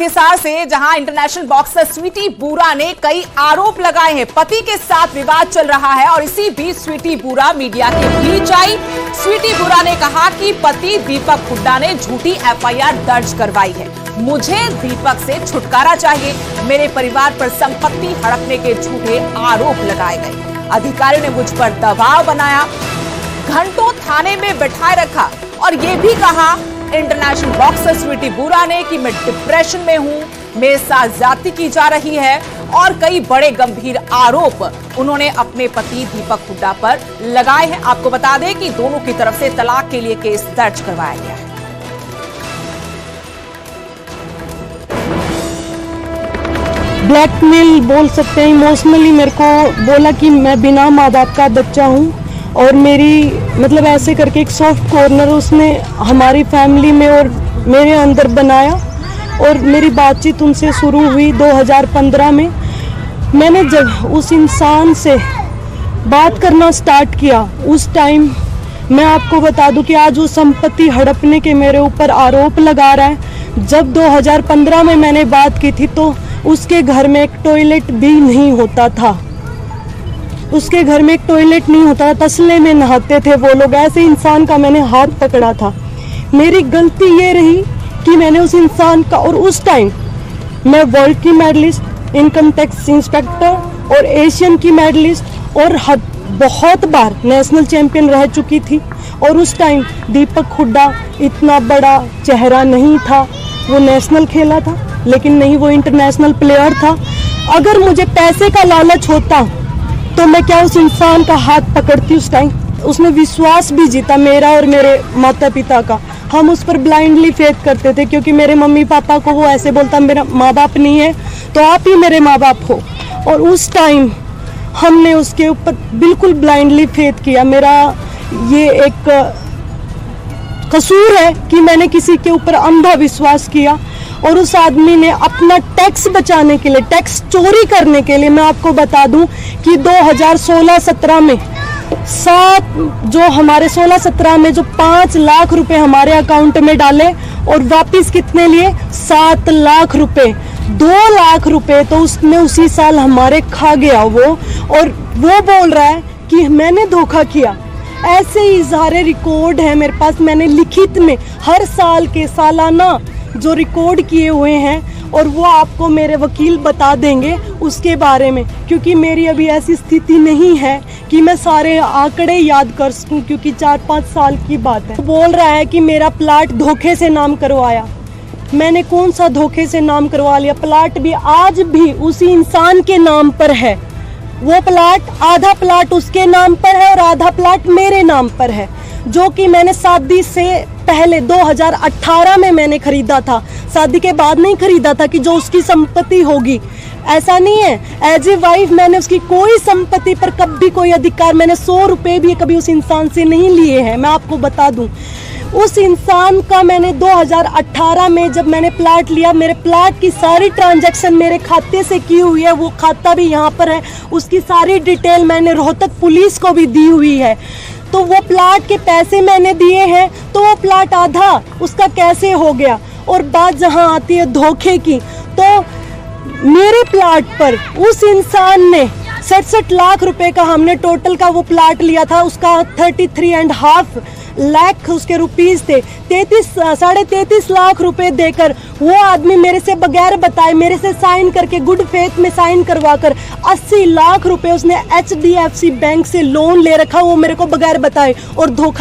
हिसार से जहां international boxer Sweety बुरा ने कई आरोप लगाए हैं। पति के साथ विवाद चल रहा है और इसी बीच स्वीटी बुरा मीडिया के बीच आई। स्वीटी बुरा ने कहा कि पति दीपक हुड्डा ने झूठी एफआईआर दर्ज करवाई है। मुझे दीपक से छुटकारा चाहिए। मेरे परिवार पर संपत्ति हड़पने के झूठे आरोप लगाए गए। अधिकारियों ने मुझ पर दबाव बनाया, घंटों थाने में बैठाए रखा और ये भी कहा इंटरनेशनल बॉक्सर स्वीटी बुरा ने कि मैं डिप्रेशन में हूं, मेरे साथ ज्यादती की जा रही है और कई बड़े गंभीर आरोप उन्होंने अपने पति दीपक हुड्डा पर लगाए हैं। आपको बता दें कि दोनों की तरफ से तलाक के लिए केस दर्ज करवाया गया है। ब्लैकमेल बोल सकते हैं, इमोशनली मेरे को बोला कि मैं बिना माँ बाप का बच्चा हूँ और मेरी मतलब ऐसे करके एक सॉफ्ट कॉर्नर उसने हमारी फैमिली में और मेरे अंदर बनाया। और मेरी बातचीत उनसे शुरू हुई 2015 में। मैंने जब उस इंसान से बात करना स्टार्ट किया उस टाइम मैं आपको बता दूं कि आज वो संपत्ति हड़पने के मेरे ऊपर आरोप लगा रहा है। जब 2015 में मैंने बात की थी तो उसके घर में एक टॉयलेट भी नहीं होता था। उसके घर में एक टॉयलेट नहीं होता था, तसले में नहाते थे वो लोग। ऐसे इंसान का मैंने हाथ पकड़ा था। मेरी गलती ये रही कि मैंने उस इंसान का, और उस टाइम मैं वर्ल्ड की मेडलिस्ट, इनकम टैक्स इंस्पेक्टर और एशियन की मेडलिस्ट और बहुत बार नेशनल चैंपियन रह चुकी थी। और उस टाइम दीपक हुड्डा इतना बड़ा चेहरा नहीं था। वो नेशनल खेला था लेकिन नहीं वो इंटरनेशनल प्लेयर था। अगर मुझे पैसे का लालच होता तो मैं क्या उस इंसान का हाथ पकड़ती उस टाइम। उसने विश्वास भी जीता मेरा और मेरे माता पिता का। हम उस पर ब्लाइंडली फेथ करते थे क्योंकि मेरे मम्मी पापा को वो ऐसे बोलता मेरा माँ बाप नहीं है तो आप ही मेरे माँ बाप हो। और उस टाइम हमने उसके ऊपर बिल्कुल ब्लाइंडली फेथ किया। मेरा ये एक कसूर है कि मैंने किसी के ऊपर अंधा विश्वास किया। और उस आदमी ने अपना टैक्स बचाने के लिए, टैक्स चोरी करने के लिए, मैं आपको बता दूं कि 2016-17 में जो हमारे 16-17 में जो 5 लाख रुपए हमारे अकाउंट में डाले और वापस कितने लिए 7 लाख रुपए, 2 लाख रुपए तो उसने उसी साल हमारे खा गया वो। और वो बोल रहा है कि मैंने धोखा किया। ऐसे ही सारे रिकॉर्ड है मेरे पास। मैंने लिखित में हर साल के सालाना जो रिकॉर्ड किए हुए हैं और वो आपको मेरे वकील बता देंगे उसके बारे में, क्योंकि मेरी अभी ऐसी स्थिति नहीं है कि मैं सारे आंकड़े याद कर सकूं, क्योंकि 4-5 साल की बात है। बोल रहा है कि मेरा प्लाट धोखे से नाम करवाया। मैंने कौन सा धोखे से नाम करवा लिया? प्लाट भी आज भी उसी इंसान के नाम पर है। वो प्लाट, आधा प्लाट उसके नाम पर है और आधा प्लाट मेरे नाम पर है, जो कि मैंने शादी से पहले 2018 में मैंने खरीदा था। शादी के बाद नहीं खरीदा था कि जो उसकी संपत्ति होगी। ऐसा नहीं है। एज ए वाइफ मैंने उसकी कोई संपत्ति पर कभी कोई अधिकार, मैंने 100 रुपए भी कभी उस इंसान से नहीं लिए हैं। मैं आपको बता दूं उस इंसान का मैंने 2018 में जब मैंने प्लाट लिया, मेरे प्लाट की सारी ट्रांजैक्शन मेरे खाते से की हुई है। वो खाता भी यहाँ पर है। उसकी सारी डिटेल मैंने रोहतक पुलिस को भी दी हुई है। तो वो प्लाट के पैसे मैंने दिए हैं तो वो प्लाट आधा उसका कैसे हो गया? और बात जहां आती है धोखे की, तो मेरे प्लाट पर उस इंसान ने 67 लाख रुपए का, हमने टोटल का वो प्लाट लिया था, उसका 33.5 लाख उसके रुपीस थे। 33.5 लाख रुपए देकर वो आदमी मेरे से बगैर बताए, मेरे से साइन करके, गुड फेथ में साइन करवाकर 80 लाख रुपए उसने HDFC बैंक से लोन ले रखा, वो मेरे को बगैर बताए और धोखा